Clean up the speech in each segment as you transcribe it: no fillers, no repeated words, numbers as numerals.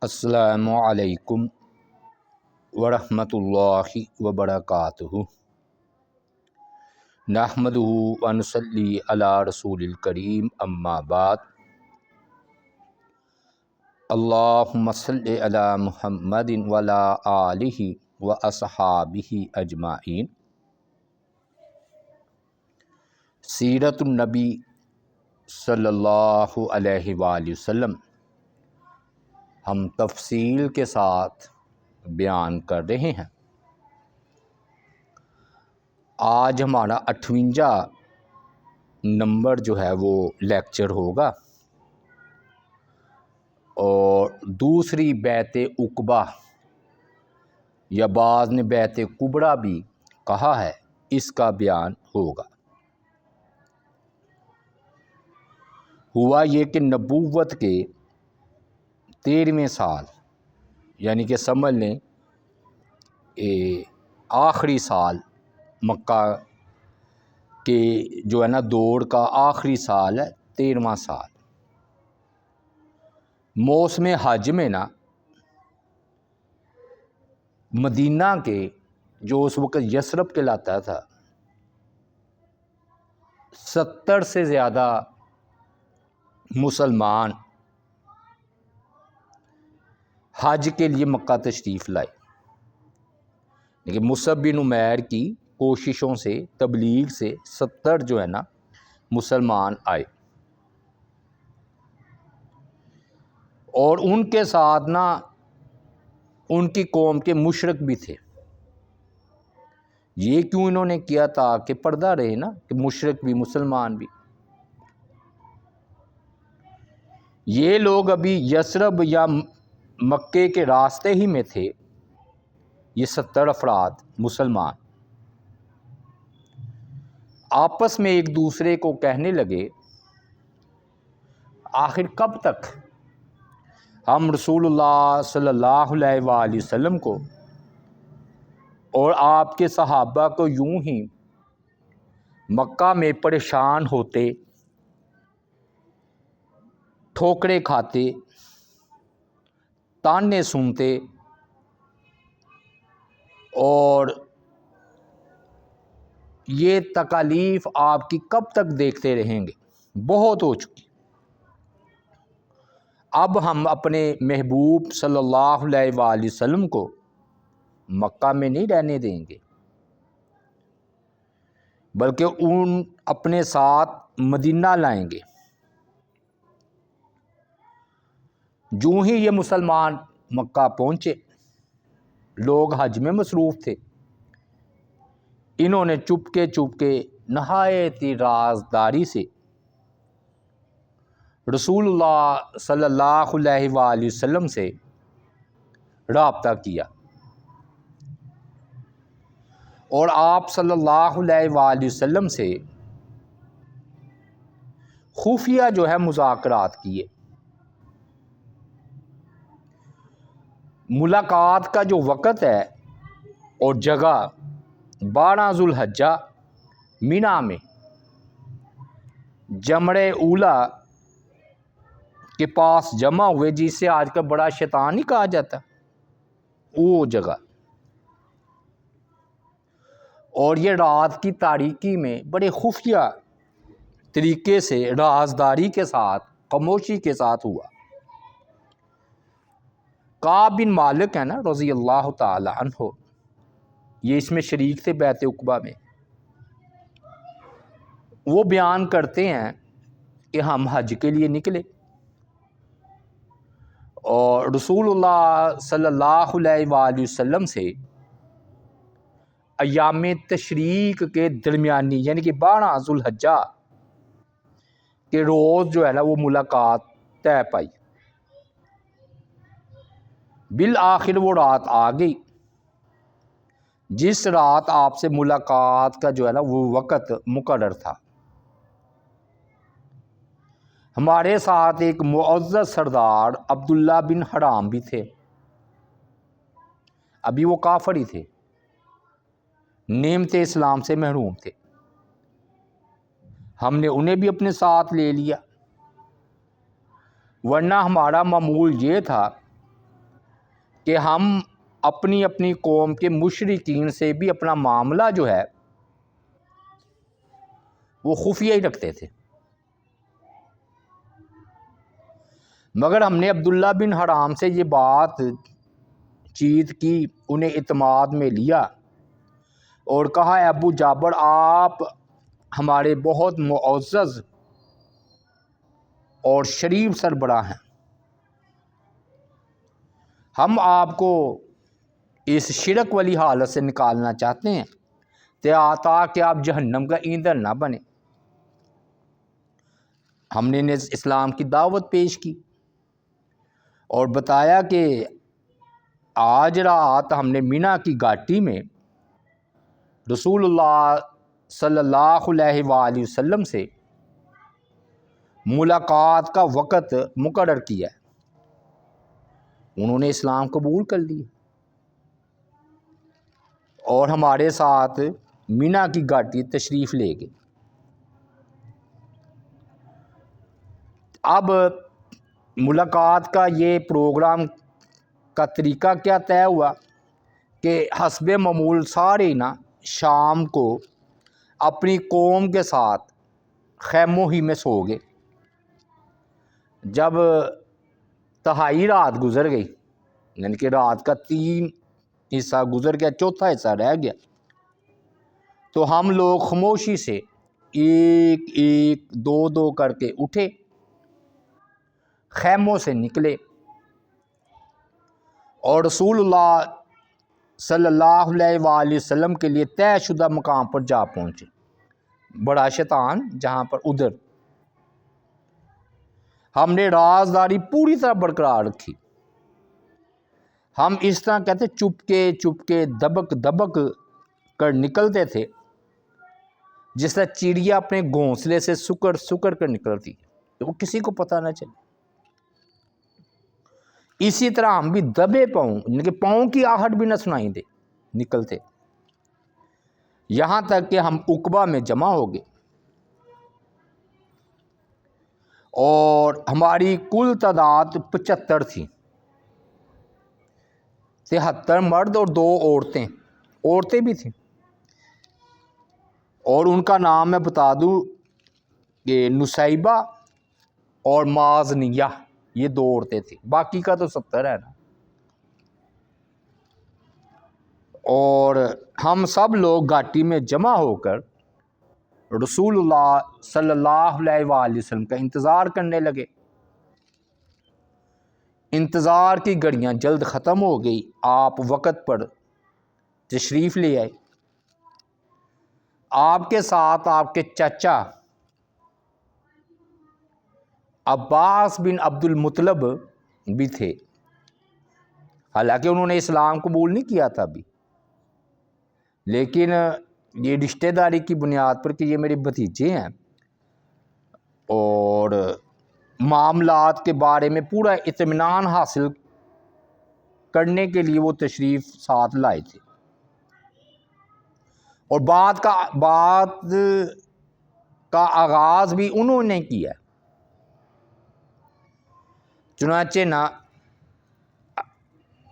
السلام علیکم ورحمۃ اللہ وبرکاتہ۔ نحمدہ ونصلی علی رسول الکریم، اما بعد۔ اللہم صلی علی محمد وعلی آلہ واصحابہ اجمعین۔ سیرت النبی صلی اللہ علیہ وآلہ وسلم ہم تفصیل کے ساتھ بیان کر رہے ہیں۔ آج ہمارا 58 نمبر جو ہے وہ لیکچر ہوگا، اور دوسری بیعت عقبہ یا بعض نے بیعت کبریٰ بھی کہا ہے، اس کا بیان ہوگا۔ ہوا یہ کہ نبوت کے 13ویں سال، یعنی کہ سمجھ لیں آخری سال، مکہ کے جو ہے نا دور کا آخری سال ہے، 13واں سال۔ موسم حج میں نا مدینہ کے جو اس وقت یثرب کہلاتا تھا، 70 سے زیادہ مسلمان حج کے لیے مکہ تشریف لائے، لیکن مصعب بن عمیر کی کوششوں سے، تبلیغ سے 70 جو ہے نا مسلمان آئے، اور ان کے ساتھ نا ان کی قوم کے مشرک بھی تھے۔ یہ کیوں انہوں نے کیا؟ تاکہ پردہ رہے نا، کہ مشرک بھی مسلمان بھی۔ یہ لوگ ابھی یثرب یا مکے کے راستے ہی میں تھے، یہ 70 افراد مسلمان آپس میں ایک دوسرے کو کہنے لگے، آخر کب تک ہم رسول اللہ صلی اللہ علیہ وآلہ وسلم کو اور آپ کے صحابہ کو یوں ہی مکہ میں پریشان ہوتے، ٹھوکریں کھاتے، تانے سنتے، اور یہ تکالیف آپ کی کب تک دیکھتے رہیں گے؟ بہت ہو چکی۔ اب ہم اپنے محبوب صلی اللہ علیہ وآلہ وسلم کو مکہ میں نہیں رہنے دیں گے، بلکہ ان اپنے ساتھ مدینہ لائیں گے۔ جو ہی یہ مسلمان مکہ پہنچے، لوگ حج میں مصروف تھے، انہوں نے چپ کے نہایت رازداری سے رسول اللہ صلی اللہ علیہ وآلہ وسلم سے رابطہ کیا، اور آپ صلی اللہ علیہ وآلہ وسلم سے خفیہ جو ہے مذاکرات کیے۔ ملاقات کا جو وقت ہے اور جگہ 12 ذو الحجہ مینا میں جمرہ اولا کے پاس جمع ہوئے، جسے آج کا بڑا شیطان ہی کہا جاتا، وہ جگہ۔ اور یہ رات کی تاریکی میں بڑے خفیہ طریقے سے، رازداری کے ساتھ، خاموشی کے ساتھ ہوا۔ کعب بن مالک ہے نا رضی اللہ تعالی عنہ، یہ اس میں شریک تھے بیعت عقبہ میں۔ وہ بیان کرتے ہیں کہ ہم حج کے لیے نکلے، اور رسول اللہ صلی اللہ علیہ وآلہ وسلم سے ایام تشریق کے درمیانی، یعنی کہ 12 ذو الحجہ کے روز جو ہے نا وہ ملاقات طے پائی۔ بالآخر وہ رات آ گئی جس رات آپ سے ملاقات کا جو ہے نا وہ وقت مقرر تھا۔ ہمارے ساتھ ایک معزز سردار عبداللہ بن حرام بھی تھے، ابھی وہ کافر ہی تھے، نعمت اسلام سے محروم تھے۔ ہم نے انہیں بھی اپنے ساتھ لے لیا، ورنہ ہمارا معمول یہ تھا کہ ہم اپنی اپنی قوم کے مشرکین سے بھی اپنا معاملہ جو ہے وہ خفیہ ہی رکھتے تھے، مگر ہم نے عبداللہ بن حرام سے یہ بات چیت کی، انہیں اعتماد میں لیا اور کہا اے ابو جابر آپ ہمارے بہت معزز اور شریف سربراہ ہیں، ہم آپ کو اس شرک والی حالت سے نکالنا چاہتے ہیں تاکہ آپ جہنم کا ایندھن نہ بنے۔ ہم نے انہیں اسلام کی دعوت پیش کی اور بتایا کہ آج رات ہم نے مینا کی گھاٹی میں رسول اللہ صلی اللہ علیہ وآلہ وسلم سے ملاقات کا وقت مقرر کیا ہے۔ انہوں نے اسلام قبول کر لیا اور ہمارے ساتھ مینا کی گھاٹی تشریف لے گئے۔ اب ملاقات کا یہ پروگرام کا طریقہ کیا طے ہوا کہ حسب معمول سارے نا شام کو اپنی قوم کے ساتھ خیموں ہی میں سو گئے۔ جب تہائی رات گزر گئی، یعنی کہ رات کا 3 حصہ گزر گیا، چوتھا حصہ رہ گیا، تو ہم لوگ خاموشی سے ایک ایک دو دو کر کے اٹھے، خیموں سے نکلے اور رسول اللہ صلی اللہ علیہ وآلہ وسلم کے لیے طے شدہ مقام پر جا پہنچے، بڑا شیطان جہاں پر ادھر۔ ہم نے رازداری پوری طرح برقرار رکھی، ہم اس طرح کہتے چپکے دبک دبک کر نکلتے تھے جس طرح چڑیا اپنے گھونسلے سے سکڑ کر نکلتی ہے، وہ کسی کو پتہ نہ چلے۔ اسی طرح ہم بھی دبے پاؤں، یعنی کہ پاؤں کی آہٹ بھی نہ سنائی دے، نکلتے، یہاں تک کہ ہم عقبہ میں جمع ہو گئے اور ہماری کل تعداد 75 تھی، 73 مرد اور 2 عورتیں بھی تھیں، اور ان کا نام میں بتا دوں کہ نسیبہ اور مازنیہ، یہ 2 عورتیں تھیں، باقی کا تو 70 ہے نا۔ اور ہم سب لوگ گھاٹی میں جمع ہو کر رسول اللہ صلی اللہ علیہ وآلہ وسلم کا انتظار کرنے لگے۔ انتظار کی گھڑیاں جلد ختم ہو گئی، آپ وقت پر تشریف لے آئے۔ آپ کے ساتھ آپ کے چچا عباس بن عبد المطلب بھی تھے، حالانکہ انہوں نے اسلام قبول نہیں کیا تھا ابھی، لیکن یہ رشتہ داری کی بنیاد پر کہ یہ میرے بھتیجے ہیں اور معاملات کے بارے میں پورا اطمینان حاصل کرنے کے لیے وہ تشریف ساتھ لائے تھے، اور بات کا آغاز بھی انہوں نے کیا۔ چنانچہ نا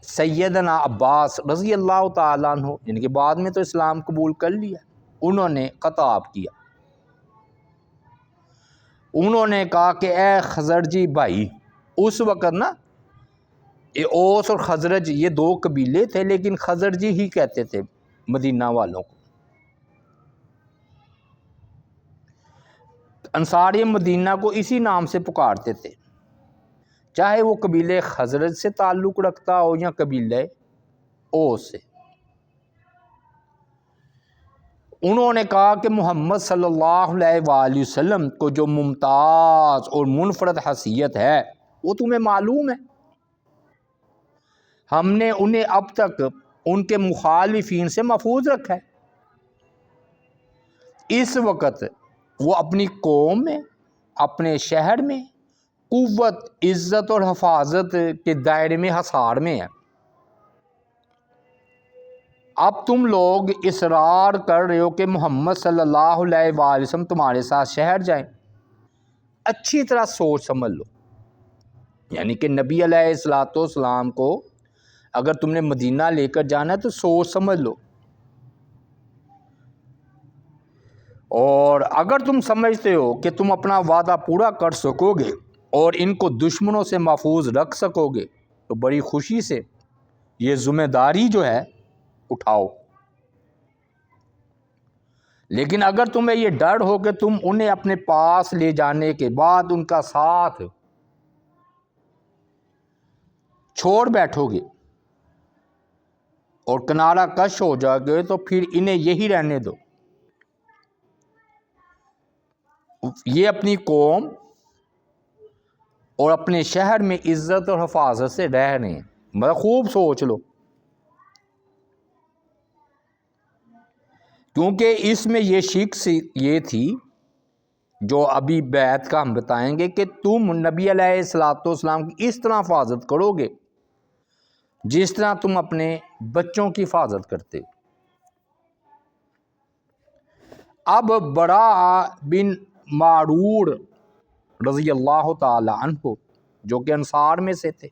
سیدنا عباس رضی اللہ تعالیٰ عنہ، یعنی کہ بعد میں تو اسلام قبول کر لیا، انہوں نے خطاب کیا، انہوں نے کہا کہ اے خزرجی بھائی، اس وقت نا اوس اور خزرج یہ 2 قبیلے تھے، لیکن خزرجی ہی کہتے تھے مدینہ والوں کو۔ انصاری مدینہ کو اسی نام سے پکارتے تھے، چاہے وہ قبیلے خزرج سے تعلق رکھتا ہو یا قبیلے اوس سے۔ انہوں نے کہا کہ محمد صلی اللہ علیہ وآلہ وسلم کو جو ممتاز اور منفرد حیثیت ہے وہ تمہیں معلوم ہے، ہم نے انہیں اب تک ان کے مخالفین سے محفوظ رکھا ہے۔ اس وقت وہ اپنی قوم میں، اپنے شہر میں قوت، عزت اور حفاظت کے دائرے میں حصار میں ہے۔ اب تم لوگ اصرار کر رہے ہو کہ محمد صلی اللہ علیہ وآلہ وسلم تمہارے ساتھ شہر جائیں، اچھی طرح سوچ سمجھ لو، یعنی کہ نبی علیہ الصلوۃ والسلام کو اگر تم نے مدینہ لے کر جانا ہے تو سوچ سمجھ لو، اور اگر تم سمجھتے ہو کہ تم اپنا وعدہ پورا کر سکو گے اور ان کو دشمنوں سے محفوظ رکھ سکو گے تو بڑی خوشی سے یہ ذمہ داری جو ہے اٹھاؤ۔ لیکن اگر تمہیں یہ ڈر ہو کہ تم انہیں اپنے پاس لے جانے کے بعد ان کا ساتھ چھوڑ بیٹھو گے اور کنارہ کش ہو جاؤ گے تو پھر انہیں یہی رہنے دو، یہ اپنی قوم اور اپنے شہر میں عزت اور حفاظت سے رہ رہے ہیں۔ مطلب خوب سوچ لو، کیونکہ اس میں یہ شک یہ تھی جو ابھی بیعت کا ہم بتائیں گے کہ تم نبی علیہ السلام کی اس طرح حفاظت کرو گے جس طرح تم اپنے بچوں کی حفاظت کرتے۔ اب برا بن معرور رضی اللہ تعالی عنہ جو کہ انصار میں سے تھے،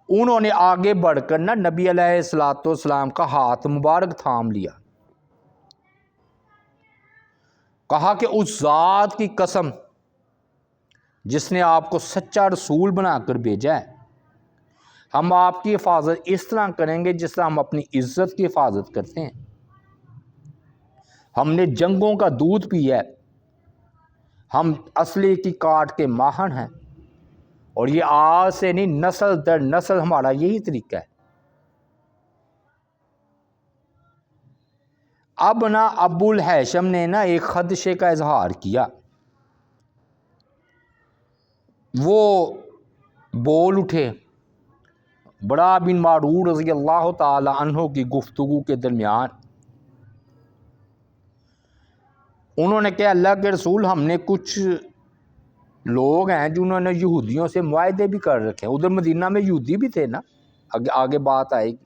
انہوں نے آگے بڑھ کر نبی علیہ السلام کا ہاتھ مبارک تھام لیا، کہا کہ اس ذات کی قسم جس نے آپ کو سچا رسول بنا کر بھیجا ہے، ہم آپ کی حفاظت اس طرح کریں گے جس طرح ہم اپنی عزت کی حفاظت کرتے ہیں۔ ہم نے جنگوں کا دودھ پیا ہے، ہم اسلحے کی کاٹ کے ماہر ہیں، اور یہ آج سے نہیں، نسل در نسل ہمارا یہی طریقہ ہے۔ اب ابو الہیثم نے ایک خدشے کا اظہار کیا، وہ بول اٹھے برا بن معرور رضی اللہ تعالی عنہ کی گفتگو کے درمیان۔ انہوں نے کہا اللہ کے رسول، ہم نے کچھ لوگ ہیں جنہوں نے یہودیوں سے معاہدے بھی کر رکھے ہیں، ادھر مدینہ میں یہودی بھی تھے نا، آگے بات آئے گی،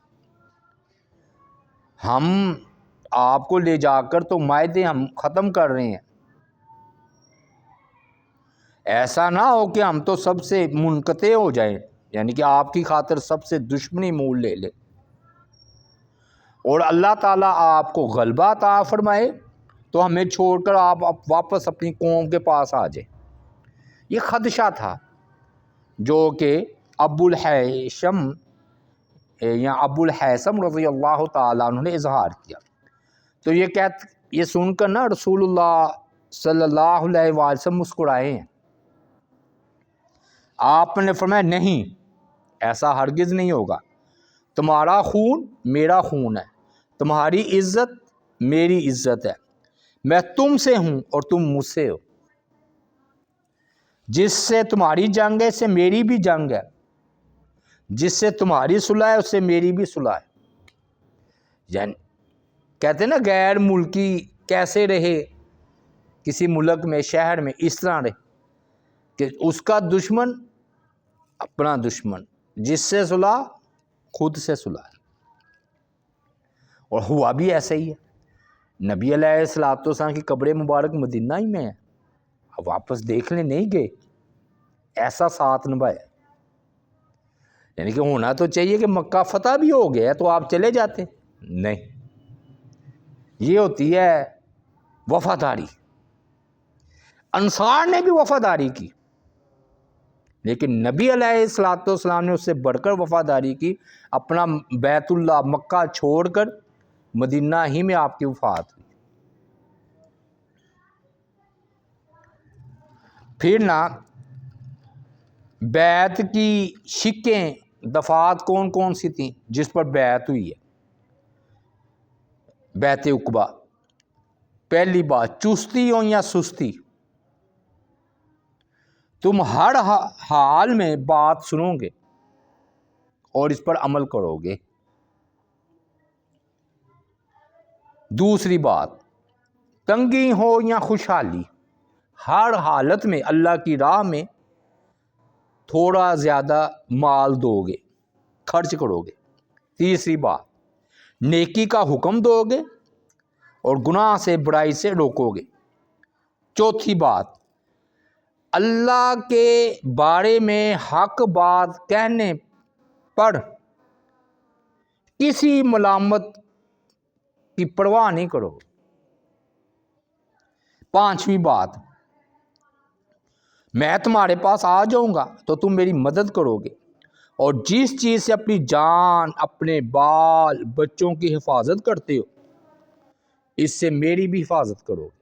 ہم آپ کو لے جا کر تو معاہدے ہم ختم کر رہے ہیں، ایسا نہ ہو کہ ہم تو سب سے منقطع ہو جائیں، یعنی کہ آپ کی خاطر سب سے دشمنی مول لے لے، اور اللہ تعالیٰ آپ کو غلبہ عطا فرمائے تو ہمیں چھوڑ کر آپ واپس اپنی قوم کے پاس آ جائیں۔ یہ خدشہ تھا جو کہ ابو الہیثم رضی اللہ تعالیٰ عنہ نے اظہار کیا۔ تو یہ سن کر رسول اللہ صلی اللہ علیہ وآلہ وسلم مسکرائے ہیں۔ آپ نے فرمایا نہیں، ایسا ہرگز نہیں ہوگا، تمہارا خون میرا خون ہے، تمہاری عزت میری عزت ہے، میں تم سے ہوں اور تم مجھ سے ہو، جس سے تمہاری جنگ ہے اس سے میری بھی جنگ ہے، جس سے تمہاری صلح ہے اس سے میری بھی صلح ہے۔ یعنی کہتے ہیں نا غیر ملکی کیسے رہے کسی ملک میں، شہر میں، اس طرح رہے کہ اس کا دشمن اپنا دشمن، جس سے صلح خود سے صلح ہے، اور ہوا بھی ایسا ہی ہے۔ نبی علیہ السلام کی قبر مبارک مدینہ ہی میں ہے، اب واپس دیکھنے نہیں گئے، ایسا ساتھ نبھایا۔ یعنی کہ ہونا تو چاہیے کہ مکہ فتح بھی ہو گیا تو آپ چلے جاتے، نہیں، یہ ہوتی ہے وفاداری۔ انصار نے بھی وفاداری کی، لیکن نبی علیہ السلام نے اس سے بڑھ کر وفاداری کی، اپنا بیت اللہ مکہ چھوڑ کر مدینہ ہی میں آپ کی وفات ہوئی۔ پھر بیعت کی شکیں دفعات کون کون سی تھیں جس پر بیعت ہوئی ہے؟ بیعت عقبہ، پہلی بات چستی ہو یا سستی، تم ہر حال میں بات سنو گے اور اس پر عمل کرو گے۔ دوسری بات تنگی ہو یا خوشحالی، ہر حالت میں اللہ کی راہ میں تھوڑا زیادہ مال دو گے، خرچ کرو گے۔ تیسری بات نیکی کا حکم دو گے اور گناہ سے برائی سے روکو گے۔ چوتھی بات اللہ کے بارے میں حق بات کہنے پر کسی ملامت کی پرواہ نہیں کرو۔ پانچویں بات، میں تمہارے پاس آ جاؤں گا تو تم میری مدد کرو گے، اور جس چیز سے اپنی جان، اپنے بال بچوں کی حفاظت کرتے ہو، اس سے میری بھی حفاظت کرو گے،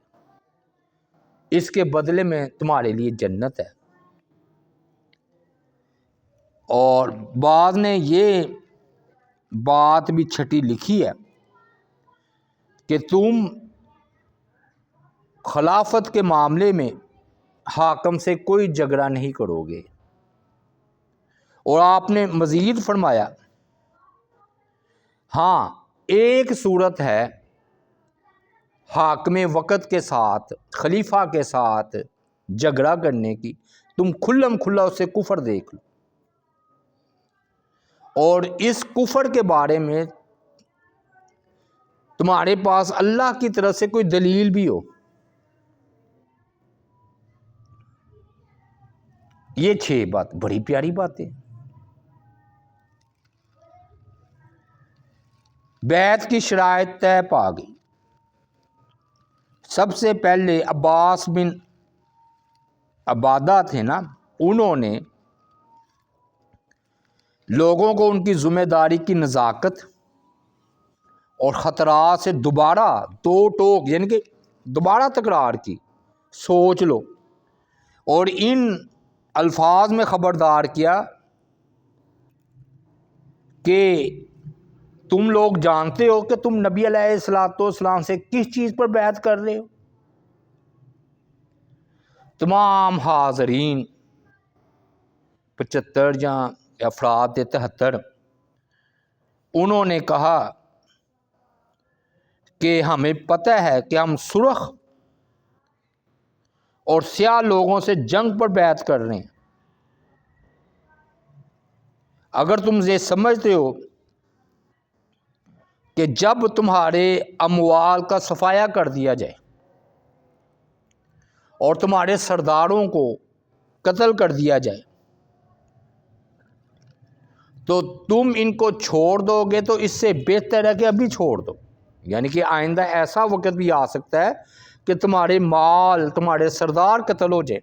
اس کے بدلے میں تمہارے لیے جنت ہے۔ اور بعض نے یہ بات بھی چھٹی لکھی ہے کہ تم خلافت کے معاملے میں حاکم سے کوئی جھگڑا نہیں کرو گے۔ اور آپ نے مزید فرمایا، ہاں ایک صورت ہے حاکم وقت کے ساتھ، خلیفہ کے ساتھ جھگڑا کرنے کی، تم کھلم کھلا اسے کفر دیکھ لو، اور اس کفر کے بارے میں تمہارے پاس اللہ کی طرف سے کوئی دلیل بھی ہو۔ یہ 6 بات بڑی پیاری باتیں۔ بیعت کی شرائط طے پا گئی۔ سب سے پہلے عباس بن عبادہ تھے نا، انہوں نے لوگوں کو ان کی ذمہ داری کی نزاکت اور خطرات سے دوبارہ دو ٹوک یعنی کہ دوبارہ تکرار کی، سوچ لو، اور ان الفاظ میں خبردار کیا کہ تم لوگ جانتے ہو کہ تم نبی علیہ السلام سے کس چیز پر بیعت کر رہے ہو۔ تمام حاضرین 75 یا افراد 73 انہوں نے کہا کہ ہمیں پتہ ہے کہ ہم سرخ اور سیاہ لوگوں سے جنگ پر بیعت کر رہے ہیں۔ اگر تم یہ سمجھتے ہو کہ جب تمہارے اموال کا صفایا کر دیا جائے اور تمہارے سرداروں کو قتل کر دیا جائے تو تم ان کو چھوڑ دو گے، تو اس سے بہتر ہے کہ ابھی چھوڑ دو، یعنی کہ آئندہ ایسا وقت بھی آ سکتا ہے کہ تمہارے مال، تمہارے سردار قتل ہو جائے،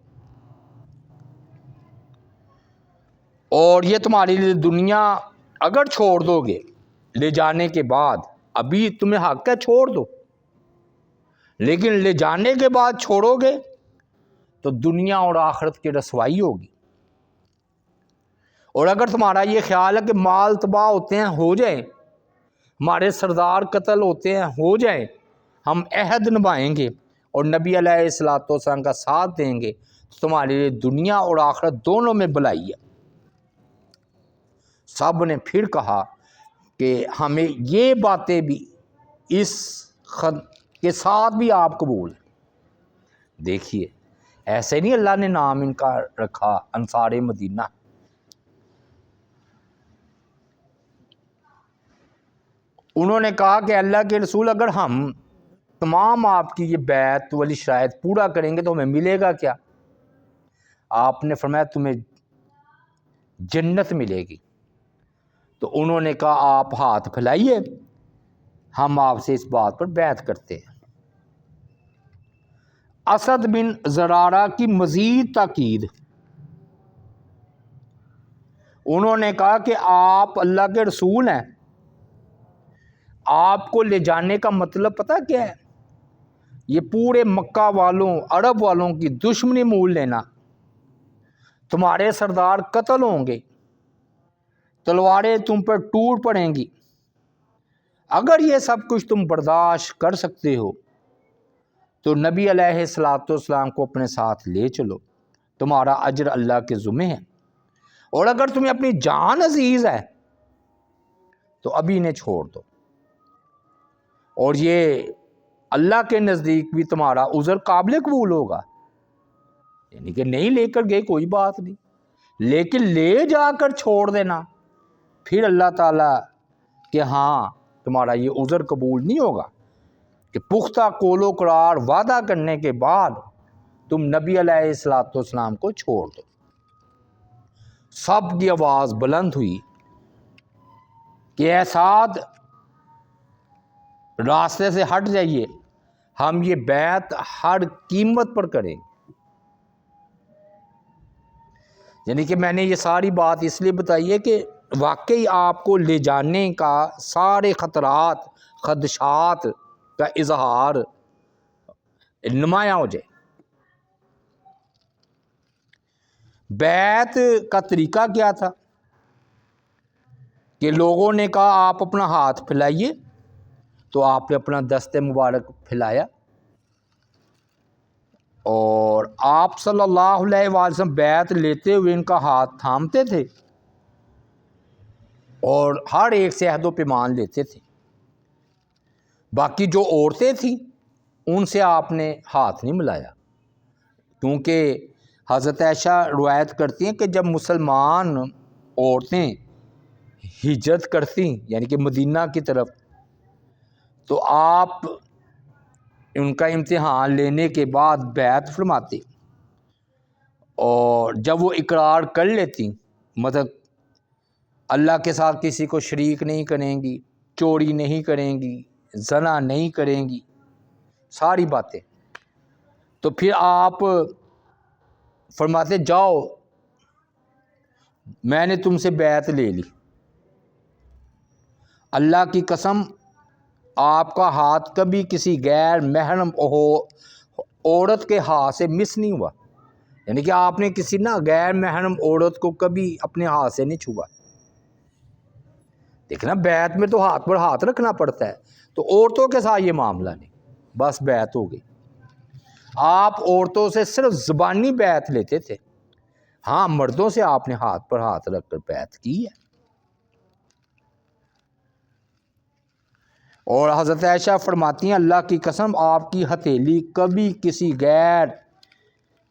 اور یہ تمہارے لیے دنیا اگر چھوڑ دو گے لے جانے کے بعد، ابھی تمہیں حق ہے چھوڑ دو، لیکن لے جانے کے بعد چھوڑو گے تو دنیا اور آخرت کی رسوائی ہوگی۔ اور اگر تمہارا یہ خیال ہے کہ مال تباہ ہوتے ہیں ہو جائیں، ہمارے سردار قتل ہوتے ہیں ہو جائیں، ہم عہد نبھائیں گے اور نبی علیہ السلام کا ساتھ دیں گے، تو تمہارے لیے دنیا اور آخرت دونوں میں بھلائی ہے۔ سب نے پھر کہا کہ ہمیں یہ باتیں بھی اس خط کے ساتھ بھی آپ قبول ہیں۔ دیکھیے ایسے نہیں اللہ نے نام ان کا رکھا انصار مدینہ۔ انہوں نے کہا کہ اللہ کے رسول، اگر ہم تمام آپ کی یہ بیعت والی شرائط پورا کریں گے تو ہمیں ملے گا کیا؟ آپ نے فرمایا تمہیں جنت ملے گی۔ تو انہوں نے کہا آپ ہاتھ پھیلائیے، ہم آپ سے اس بات پر بیعت کرتے ہیں۔ اسد بن زرارہ کی مزید تاکید، انہوں نے کہا کہ آپ اللہ کے رسول ہیں، آپ کو لے جانے کا مطلب پتہ کیا ہے؟ یہ پورے مکہ والوں، عرب والوں کی دشمنی مول لینا، تمہارے سردار قتل ہوں گے، تلواریں تم پر ٹوٹ پڑیں گی، اگر یہ سب کچھ تم برداشت کر سکتے ہو تو نبی علیہ السلام کو اپنے ساتھ لے چلو، تمہارا اجر اللہ کے ذمہ ہے، اور اگر تمہیں اپنی جان عزیز ہے تو ابھی انہیں چھوڑ دو، اور یہ اللہ کے نزدیک بھی تمہارا عذر قابل قبول ہوگا۔ یعنی کہ نہیں لے کر گئے کوئی بات نہیں، لیکن لے جا کر چھوڑ دینا، پھر اللہ تعالیٰ کہ ہاں تمہارا یہ عذر قبول نہیں ہوگا کہ پختہ قول و قرار وعدہ کرنے کے بعد تم نبی علیہ السلام کو چھوڑ دو۔ سب کی آواز بلند ہوئی کہ اے سعد راستے سے ہٹ جائیے، ہم یہ بیعت ہر قیمت پر کریں گے۔ یعنی کہ میں نے یہ ساری بات اس لیے بتائی ہے کہ واقعی آپ کو لے جانے کا سارے خطرات خدشات کا اظہار نمایاں ہو جائے۔ بیعت کا طریقہ کیا تھا کہ لوگوں نے کہا آپ اپنا ہاتھ پھیلائیے، تو آپ نے اپنا دست مبارک پھیلایا، اور آپ صلی اللہ علیہ وسلم بیعت لیتے ہوئے ان کا ہاتھ تھامتے تھے اور ہر ایک سے عہد و پیمان لیتے تھے۔ باقی جو عورتیں تھیں ان سے آپ نے ہاتھ نہیں ملایا، کیونکہ حضرت عائشہ روایت کرتی ہیں کہ جب مسلمان عورتیں ہجرت کرتی یعنی کہ مدینہ کی طرف، تو آپ ان کا امتحان لینے کے بعد بیعت فرماتے، اور جب وہ اقرار کر لیتی، مطلب اللہ کے ساتھ کسی کو شریک نہیں کریں گی، چوری نہیں کریں گی، زنا نہیں کریں گی، ساری باتیں، تو پھر آپ فرماتے جاؤ میں نے تم سے بیعت لے لی، اللہ کی قسم آپ کا ہاتھ کبھی کسی غیر محرم عورت کے ہاتھ سے مس نہیں ہوا، یعنی کہ آپ نے کسی غیر محرم عورت کو کبھی اپنے ہاتھ سے نہیں چھوا۔ دیکھنا بیعت میں تو ہاتھ پر ہاتھ رکھنا پڑتا ہے، تو عورتوں کے ساتھ یہ معاملہ نہیں، بس بیعت ہو گئی۔ آپ عورتوں سے صرف زبانی بیعت لیتے تھے، ہاں مردوں سے آپ نے ہاتھ پر ہاتھ رکھ کر بیعت کی ہے۔ اور حضرت عائشہ فرماتی ہیں اللہ کی قسم آپ کی ہتھیلی کبھی کسی غیر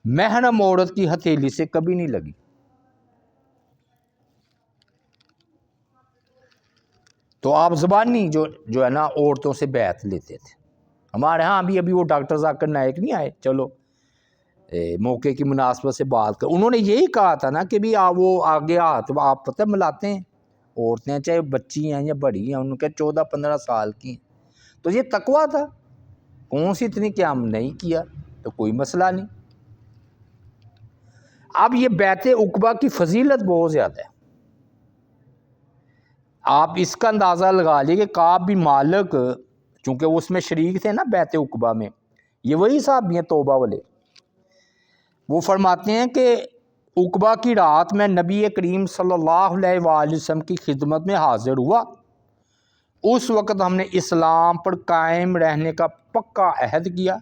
محرم عورت کی ہتھیلی سے کبھی نہیں لگی۔ تو آپ زبانی جو ہے نا عورتوں سے بیعت لیتے تھے۔ ہمارے ہاں ابھی وہ ڈاکٹر ذاکر نائک نہیں آئے، چلو موقع کی مناسبت سے بات کر، انہوں نے یہی کہا تھا نا کہ بھی وہ آگے ہاتھ آپ پتہ ملاتے ہیں، عورتیں چاہے بچی ہیں یا بڑی ہیں، ان کے 14-15 سال کی ہیں، تو یہ تقویٰ تھا، کون سی اتنی قیام نہیں کیا تو کوئی مسئلہ نہیں۔ اب یہ بیعت عقبہ کی فضیلت بہت زیادہ ہے، آپ اس کا اندازہ لگا لیے کہ کعب بن مالک چونکہ وہ اس میں شریک تھے نا بیعت عقبہ میں، یہ وہی صحابی ہیں توبہ والے، وہ فرماتے ہیں کہ عقبہ کی رات میں نبی کریم صلی اللہ علیہ وآلہ وسلم کی خدمت میں حاضر ہوا، اس وقت ہم نے اسلام پر قائم رہنے کا پکا عہد کیا۔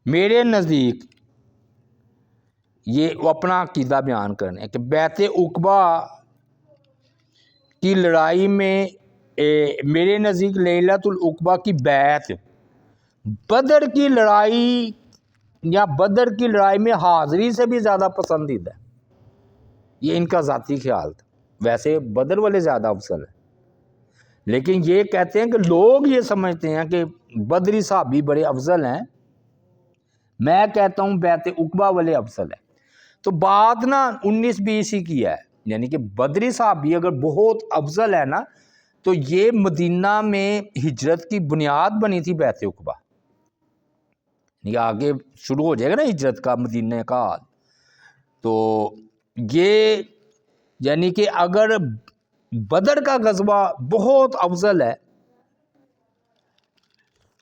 میرے نزدیک یہ وہ اپنا عقیدہ بیان کرنے ہیں کہ بیعت عقبہ کی لڑائی میں میرے نزدیک لیلۃ العقبہ کی بیعت بدر کی لڑائی یا بدر کی لڑائی میں حاضری سے بھی زیادہ پسندیدہ ہے، یہ ان کا ذاتی خیال تھا، ویسے بدر والے زیادہ افضل ہیں، لیکن یہ کہتے ہیں کہ لوگ یہ سمجھتے ہیں کہ بدری صحابی بڑے افضل ہیں، میں کہتا ہوں بیعت عقبہ والے افضل ہیں۔ تو بات 19-20 ہی کی ہے، یعنی کہ بدری صحابی اگر بہت افضل ہے نا، تو یہ مدینہ میں ہجرت کی بنیاد بنی تھی بیعت عقبہ، یہ آگے شروع ہو جائے گا نا ہجرت کا مدینہ کا حال، تو یہ یعنی کہ اگر بدر کا غزوہ بہت افضل ہے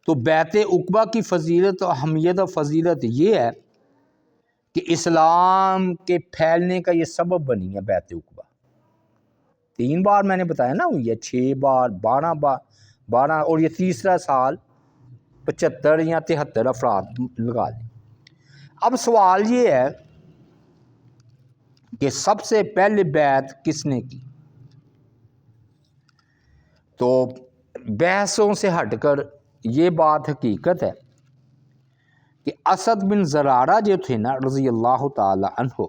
تو بیعت عقبہ کی فضیلت و اہمیت و فضیلت یہ ہے کہ اسلام کے پھیلنے کا یہ سبب بنی ہے بیعت عقبہ۔ 3 بار میں نے بتایا نا، ہوئی ہے 6 بار 12 اور یہ تیسرا سال 75 یا 73 افراد لگا لیں۔ اب سوال یہ ہے کہ سب سے پہلے بیعت کس نے کی؟ تو بحثوں سے ہٹ کر یہ بات حقیقت ہے کہ اسد بن زرارہ جو تھے نا رضی اللہ تعالی عنہ،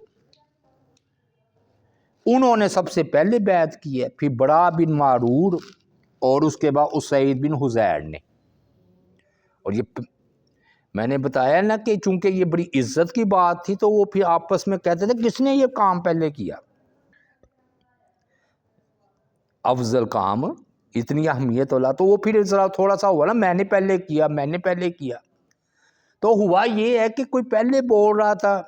انہوں نے سب سے پہلے بیعت کی ہے، پھر برا بن معرور اور اس کے بعد اسید بن حضیر نے۔ اور یہ میں نے بتایا نا کہ چونکہ یہ بڑی عزت کی بات تھی تو وہ پھر آپس میں کہتے تھے کس نے یہ کام پہلے کیا۔ افضل کام اتنی اہمیت والا، تو وہ پھر ذرا تھوڑا سا ہوا نا میں نے پہلے کیا، تو ہوا یہ ہے کہ کوئی پہلے بول رہا تھا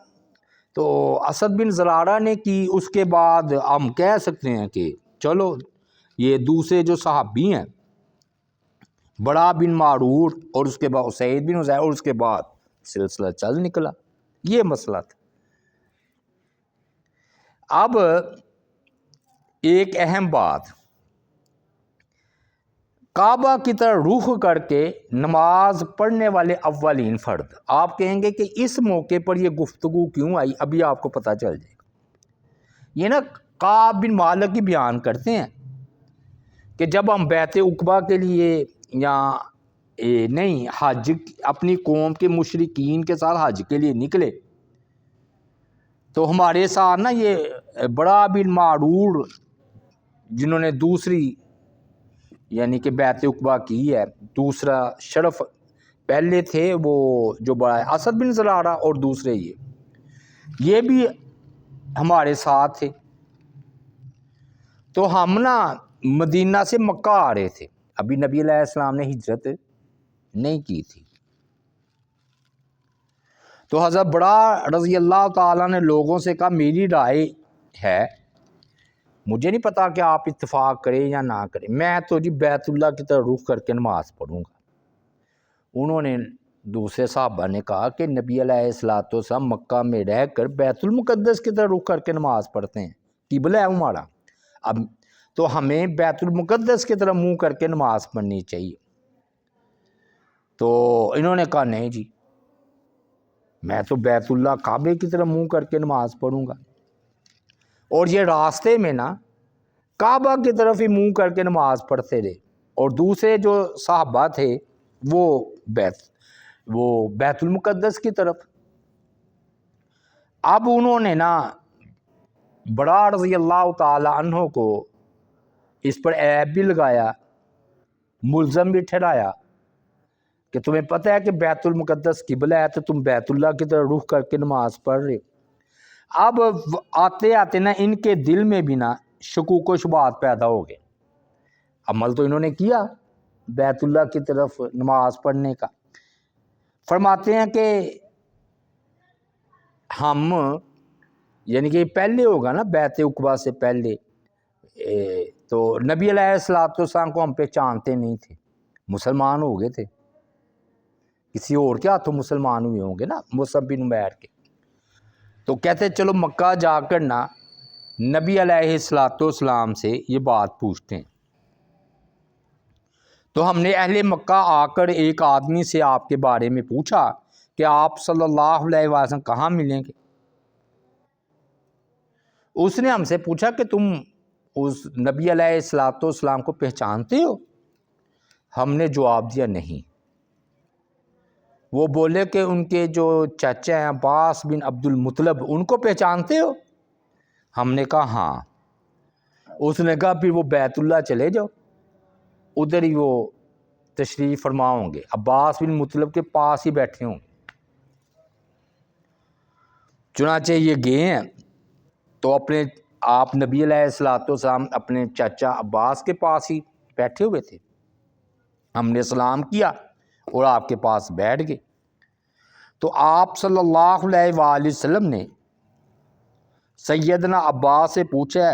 تو اسد بن زرارہ نے کی، اس کے بعد ہم کہہ سکتے ہیں کہ چلو یہ دوسرے جو صحابی ہیں بڑا بن معرور اور اس کے بعد سعید بن حذیفہ اور اس کے بعد سلسلہ چل نکلا، یہ مسئلہ تھا۔ اب ایک اہم بات، کعبہ کی طرح رخ کر کے نماز پڑھنے والے اولین فرد، آپ کہیں گے کہ اس موقع پر یہ گفتگو کیوں آئی، ابھی آپ کو پتہ چل جائے گا۔ یہ نا کعب بن مالک کی بیان کرتے ہیں کہ جب ہم بیت عقبہ کے لیے یا نہیں حج اپنی قوم کے مشرکین کے ساتھ حج کے لیے نکلے تو ہمارے ساتھ نا یہ بڑا بن معرور جنہوں نے دوسری یعنی کہ بیت عقبہ کی ہے، دوسرا شرف پہلے تھے وہ جو بڑا ہے اسد بن زرارہ اور دوسرے یہ بھی ہمارے ساتھ تھے۔ تو ہم نا مدینہ سے مکہ آ رہے تھے، ابھی نبی علیہ السلام نے ہجرت نہیں کی تھی، تو حضرت بڑا رضی اللہ تعالیٰ نے لوگوں سے کہا میری رائے ہے، مجھے نہیں پتا کہ آپ اتفاق کریں یا نہ کریں، میں تو جی بیت اللہ کی طرف رخ کر کے نماز پڑھوں گا۔ انہوں نے دوسرے صحابہ نے کہا کہ نبی علیہ السلام مکہ میں رہ کر بیت المقدس کی طرف رخ کر کے نماز پڑھتے ہیں، قبلہ ہے ہمارا، اب تو ہمیں بیت المقدس کی طرف منہ کر کے نماز پڑھنی چاہیے۔ تو انہوں نے کہا نہیں جی میں تو بیت اللہ کعبے کی طرف منہ کر کے نماز پڑھوں گا، اور یہ راستے میں نا کعبہ کی طرف ہی منہ کر کے نماز پڑھتے رہے، اور دوسرے جو صحابہ تھے وہ بیت المقدس کی طرف۔ اب انہوں نے نا بڑا رضی اللہ تعالی عنہ کو اس پر عیب بھی لگایا، ملزم بھی ٹھہرایا کہ تمہیں پتہ ہے کہ بیت المقدس قبلہ ہے تو تم بیت اللہ کی طرف رخ کر کے نماز پڑھ رہے۔ اب آتے آتے نا ان کے دل میں بھی نا شکوک و شبہات پیدا ہو گئے، عمل تو انہوں نے کیا بیت اللہ کی طرف نماز پڑھنے کا، فرماتے ہیں کہ ہم یعنی کہ پہلے ہوگا نا بیت عقبہ سے پہلے، تو نبی علیہ السلام کو ہم پہچانتے نہیں تھے، مسلمان ہو گئے تھے، کسی اور کے ہاتھوں مسلمان ہوئے ہوں گے نا، مصعب بن عمیر کے۔ تو کہتے چلو مکہ جا کر نا نبی علیہ السلام سے یہ بات پوچھتے ہیں۔ تو ہم نے اہل مکہ آ کر ایک آدمی سے آپ کے بارے میں پوچھا کہ آپ صلی اللہ علیہ وسلم کہاں ملیں گے؟ اس نے ہم سے پوچھا کہ تم اس نبی علیہ السلام کو پہچانتے ہو؟ ہم نے جواب دیا نہیں۔ وہ بولے کہ ان کے جو چچا ہیں عباس بن عبد المطلب ان کو پہچانتے ہو؟ ہم نے کہا ہاں۔ اس نے کہا پھر وہ بیت اللہ چلے جاؤ، ادھر ہی وہ تشریف فرما ہوں گے، عباس بن مطلب کے پاس ہی بیٹھے ہوں گے۔ چنانچہ یہ گئے ہیں تو آپ نبی علیہ السلام اپنے چچا عباس کے پاس ہی بیٹھے ہوئے تھے، ہم نے سلام کیا اور آپ کے پاس بیٹھ گئے۔ تو آپ صلی اللہ علیہ وآلہ وسلم نے سیدنا عباس سے پوچھا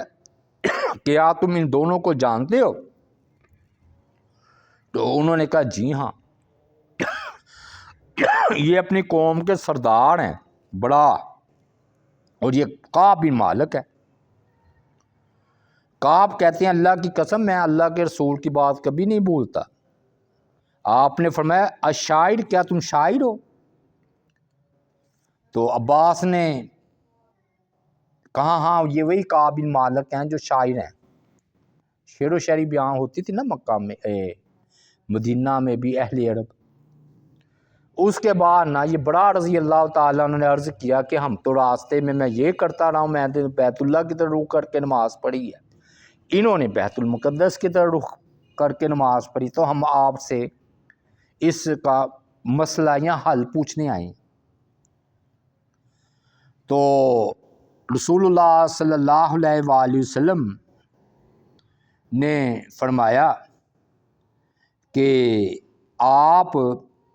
کیا تم ان دونوں کو جانتے ہو؟ تو انہوں نے کہا جی ہاں، یہ اپنی قوم کے سردار ہیں بڑا، اور یہ کعب بن مالک ہے۔ کعب کہتے ہیں اللہ کی قسم میں اللہ کے رسول کی بات کبھی نہیں بھولتا۔ آپ نے فرمایا الشاعر، کیا تم شاعر ہو؟ تو عباس نے کہا ہاں یہ وہی کعب بن مالک ہیں جو شاعر ہیں، شعر و شاعری بیان ہوتی تھی نا مکہ میں، مدینہ میں بھی اہل عرب۔ اس کے بعد نا یہ بڑا رضی اللہ تعالیٰ نے عرض کیا کہ ہم تو راستے میں یہ کرتا رہا ہوں، میں نے بیت اللہ کی طرف رخ کر کے نماز پڑھی ہے، انہوں نے بیت المقدس کی طرف رخ کر کے نماز پڑھی، تو ہم آپ سے اس کا مسئلہ یا حل پوچھنے آئے۔ تو رسول اللہ صلی اللہ علیہ وآلہ وسلم نے فرمایا کہ آپ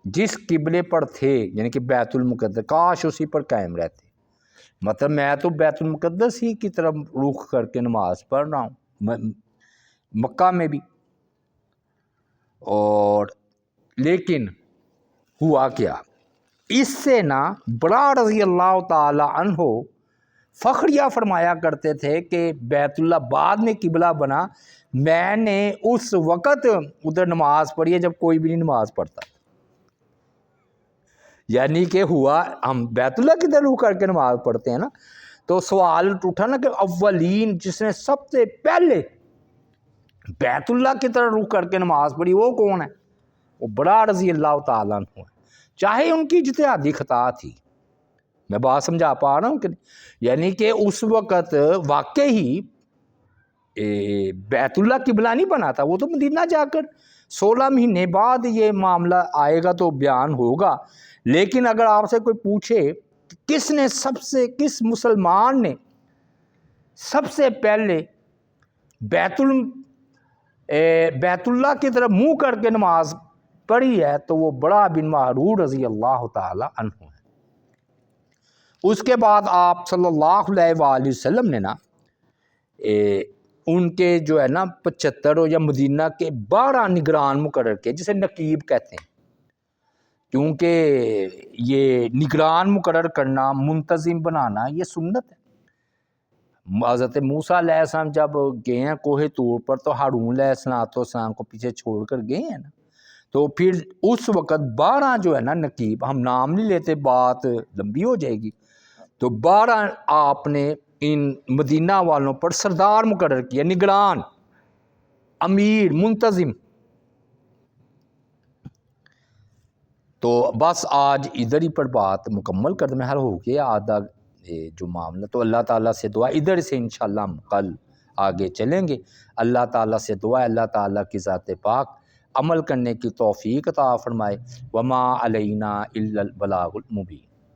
جس قبلے پر تھے یعنی کہ بیت المقدس، کاش اسی پر قائم رہتے، مطلب میں تو بیت المقدس ہی کی طرف رخ کر کے نماز پڑھ رہا ہوں مکہ میں بھی، اور لیکن ہوا کیا، اس سے نا بڑا رضی اللہ تعالی عنہ فخریہ فرمایا کرتے تھے کہ بیت اللہ بعد میں قبلہ بنا، میں نے اس وقت ادھر نماز پڑھی ہے جب کوئی بھی نہیں نماز پڑھتا، یعنی کہ ہوا ہم بیت اللہ کی طرف رخ کر کے نماز پڑھتے ہیں نا، تو سوال اٹھا نا کہ اولین جس نے سب سے پہلے بیت اللہ کی طرف رخ کر کے نماز پڑھی وہ کون ہے؟ وہ بڑا رضی اللہ تعالیٰ عنہ ہے، چاہے ان کی اجتہادی خطا تھی، میں بات سمجھا پا رہا ہوں کہ یعنی کہ اس وقت واقعی بیت اللہ قبلہ نہیں بنا تھا، وہ تو مدینہ جا کر 16 مہینے بعد یہ معاملہ آئے گا تو بیان ہوگا، لیکن اگر آپ سے کوئی پوچھے کس نے کس مسلمان نے سب سے پہلے بیت اللہ کی طرف منہ کر کے نماز پڑھی ہے تو وہ بڑا بن معرور رضی اللہ تعالی عنہ ہے۔ اس کے بعد آپ صلی اللہ علیہ وآلہ وسلم نے نا ان کے جو ہے نا 75 یا مدینہ کے 12 نگران مقرر کیے، جسے نقیب کہتے ہیں، کیونکہ یہ نگران مقرر کرنا، منتظم بنانا یہ سنت ہے۔ حضرت موسیٰ علیہ السلام جب گئے ہیں کوہ طور پر تو ہارون علیہ السلام کو پیچھے چھوڑ کر گئے ہیں نا، تو پھر اس وقت 12 جو ہے نا نقیب، ہم نام نہیں لیتے بات لمبی ہو جائے گی، تو 12 آپ نے ان مدینہ والوں پر سردار مقرر کیا، نگران، امیر، منتظم۔ تو بس آج ادھر ہی پر بات مکمل کر میں حل ہو گیا آدھا جو معاملہ، تو اللہ تعالیٰ سے دعا ادھر سے انشاءاللہ ہم کل آگے چلیں گے۔ اللہ تعالیٰ سے دعا ہے اللہ تعالیٰ کی ذات پاک عمل کرنے کی توفیق عطا فرمائے۔ وما علینا الا البلاغ المبین۔